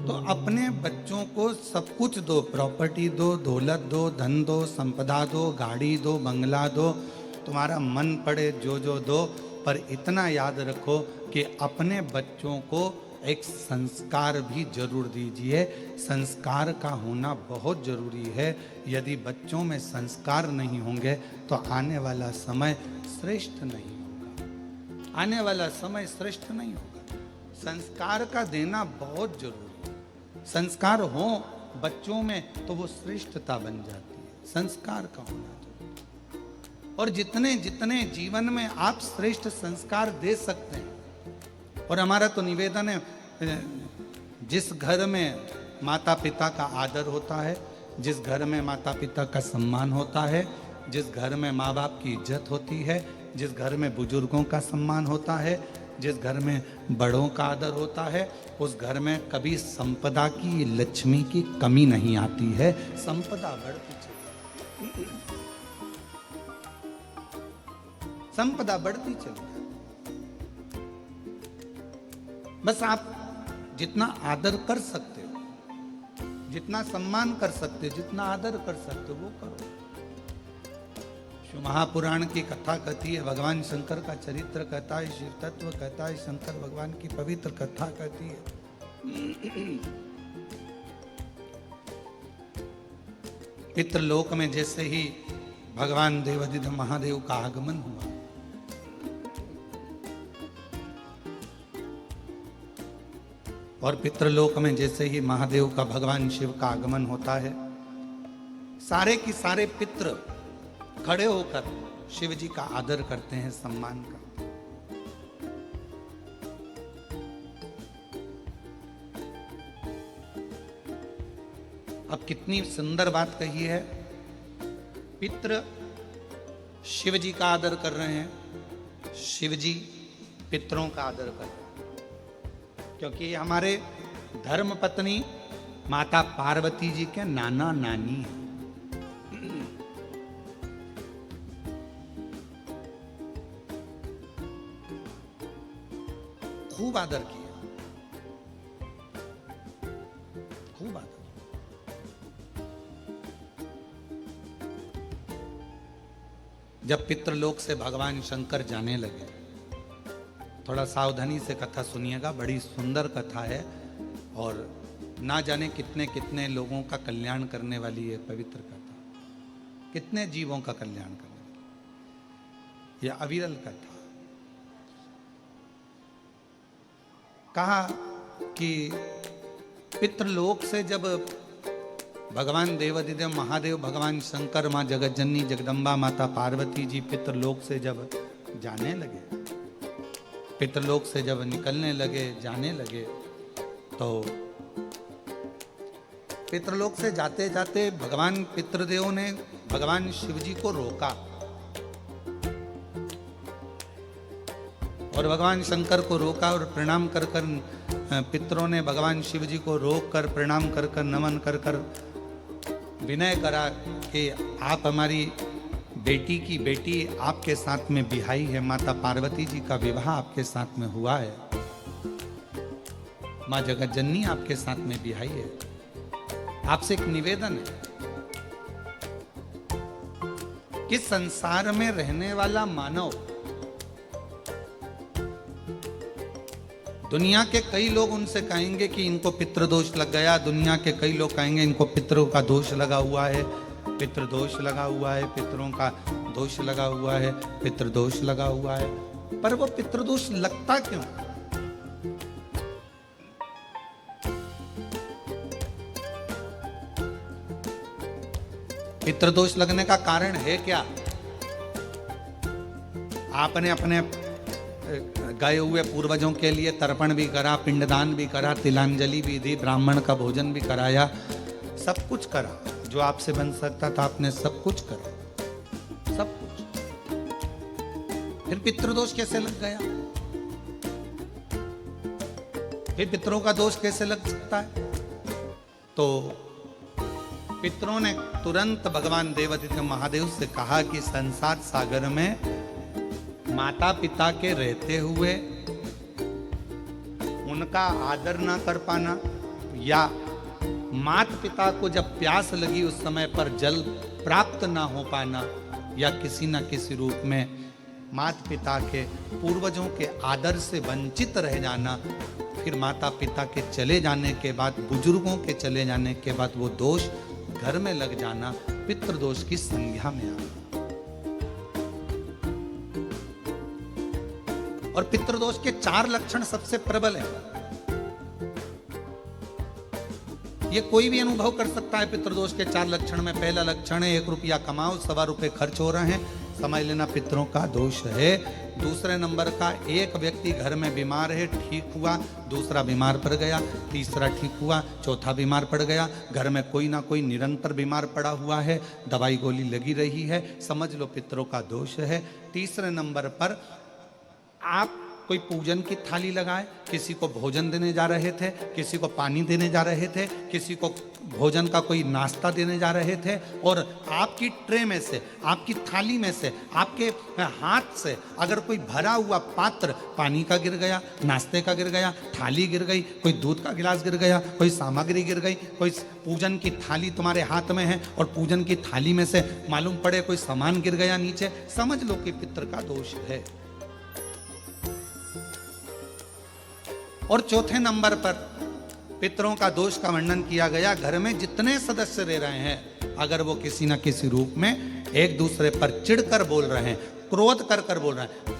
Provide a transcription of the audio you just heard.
तो अपने बच्चों को सब कुछ दो, प्रॉपर्टी दो, दौलत दो, धन दो, संपदा दो, गाड़ी दो, बंगला दो, तुम्हारा मन पड़े जो जो दो, पर इतना याद रखो कि अपने बच्चों को एक संस्कार भी जरूर दीजिए। संस्कार का होना बहुत जरूरी है। यदि बच्चों में संस्कार नहीं होंगे तो आने वाला समय श्रेष्ठ नहीं होगा। आने वाला समय श्रेष्ठ नहीं होगा। संस्कार का देना बहुत जरूरी है। संस्कार हो बच्चों में तो वो श्रेष्ठता बन जाती है। संस्कार का होना जरूरी। और जितने जितने जीवन में आप श्रेष्ठ संस्कार दे सकते हैं, और हमारा तो निवेदन है, जिस घर में माता पिता का आदर होता है, जिस घर में माता पिता का सम्मान होता है, जिस घर में माँ बाप की इज्जत होती है, जिस घर में बुजुर्गों का सम्मान होता है, जिस घर में बड़ों का आदर होता है, उस घर में कभी संपदा की, लक्ष्मी की कमी नहीं आती है। संपदा बढ़ती चली, संपदा बढ़ती चली। बस आप जितना आदर कर सकते हो, जितना सम्मान कर सकते हो, जितना आदर कर सकते हो वो करो। शिव महापुराण की कथा कहती है, भगवान शंकर का चरित्र कहता है, शिव तत्व कहता है, शंकर भगवान की पवित्र कथा कहती है। पितृलोक में जैसे ही भगवान देवाधिदेव महादेव का आगमन हुआ, और पितृलोक में जैसे ही महादेव का, भगवान शिव का आगमन होता है, सारे की सारे पितृ खड़े होकर शिव जी का आदर करते हैं, सम्मान करते हैं। अब कितनी सुंदर बात कही है। पितृ शिव जी का आदर कर रहे हैं, शिव जी पितरों का आदर कर रहे हैं, क्योंकि हमारे धर्म पत्नी माता पार्वती जी के नाना नानी हैं। खूब आदर किया, खूब आदर। जब पितृलोक से भगवान शंकर जाने लगे, थोड़ा सावधानी से कथा सुनिएगा, बड़ी सुंदर कथा है और ना जाने कितने कितने लोगों का कल्याण करने वाली है पवित्र कथा, कितने जीवों का कल्याण करने वाली यह अविरल कथा। कहा कि पितृलोक से जब भगवान देवाधिदेव महादेव, भगवान शंकर, माँ जगतजननी जगदम्बा माता पार्वती जी पितृलोक से जब जाने लगे, पितृलोक से जब निकलने लगे, जाने लगे, तो पितृलोक से जाते जाते भगवान पितृदेव ने भगवान शिव जी को रोका, और भगवान शंकर को रोका, और प्रणाम कर कर पितरों ने भगवान शिव जी को रोक कर, प्रणाम कर कर, नमन कर कर विनय करा कि आप हमारी बेटी की बेटी आपके साथ में बिहाई है, माता पार्वती जी का विवाह आपके साथ में हुआ है, माँ जगतजननी आपके साथ में बिहाई है। आपसे एक निवेदन है कि संसार में रहने वाला मानव, दुनिया के कई लोग उनसे कहेंगे कि इनको पितृदोष लग गया, दुनिया के कई लोग कहेंगे इनको पितरों का दोष लगा हुआ है, पितृदोष लगा हुआ है, पितरों का दोष लगा हुआ है, पितृदोष लगा हुआ है। पर वो पितृदोष लगता क्यों? पितृदोष लगने का कारण है क्या? आपने अपने गए हुए पूर्वजों के लिए तर्पण भी करा, पिंडदान भी करा, तिलांजलि भी दी, ब्राह्मण का भोजन भी कराया, सब कुछ करा, जो आपसे बन सकता था आपने सब कुछ करा, सब कुछ। फिर पितृदोष कैसे लग गया? फिर पितरों का दोष कैसे लग सकता है? तो पितरों ने तुरंत भगवान देवाधिदेव महादेव से कहा कि संसार सागर में माता पिता के रहते हुए उनका आदर ना कर पाना, या माता पिता को जब प्यास लगी उस समय पर जल प्राप्त ना हो पाना, या किसी न किसी रूप में माता पिता के पूर्वजों के आदर से वंचित रह जाना, फिर माता पिता के चले जाने के बाद, बुजुर्गों के चले जाने के बाद वो दोष घर में लग जाना पितृदोष की संज्ञा में आना। और पितृदोष के 4 लक्षण सबसे प्रबल है। ये कोई भी अनुभव कर सकता है पितृदोष के 4 लक्षण में। पहला लक्षण है 1 रुपया कमाओ, 1.25 रुपये खर्च हो रहे हैं, समझ लेना पितरों का दोष है। दूसरे नंबर का, एक व्यक्ति घर में बीमार है, ठीक हुआ, दूसरा बीमार पड़ गया, तीसरा ठीक हुआ, चौथा बीमार पड़ गया, घर में कोई ना कोई निरंतर बीमार पड़ा हुआ है, दवाई गोली लगी रही है, समझ लो पितरों का दोष है। तीसरे नंबर पर आप कोई पूजन की थाली लगाए, किसी को भोजन देने जा रहे थे, किसी को पानी देने जा रहे थे, किसी को भोजन का कोई नाश्ता देने जा रहे थे, और आपकी ट्रे में से, आपकी थाली में से, आपके हाथ से अगर कोई भरा हुआ पात्र पानी का गिर गया, नाश्ते का गिर गया, थाली गिर गई, कोई दूध का गिलास गिर गया, कोई सामग्री गिर गई, कोई पूजन की थाली तुम्हारे हाथ में है और पूजन की थाली में से मालूम पड़े कोई सामान गिर गया नीचे, समझ लो कि पितृ का दोष है। और चौथे नंबर पर पितरों का दोष का वर्णन किया गया, घर में जितने सदस्य रह रहे हैं, अगर वो किसी न किसी रूप में एक दूसरे पर चिढ़कर बोल रहे हैं, क्रोध कर बोल रहे हैं,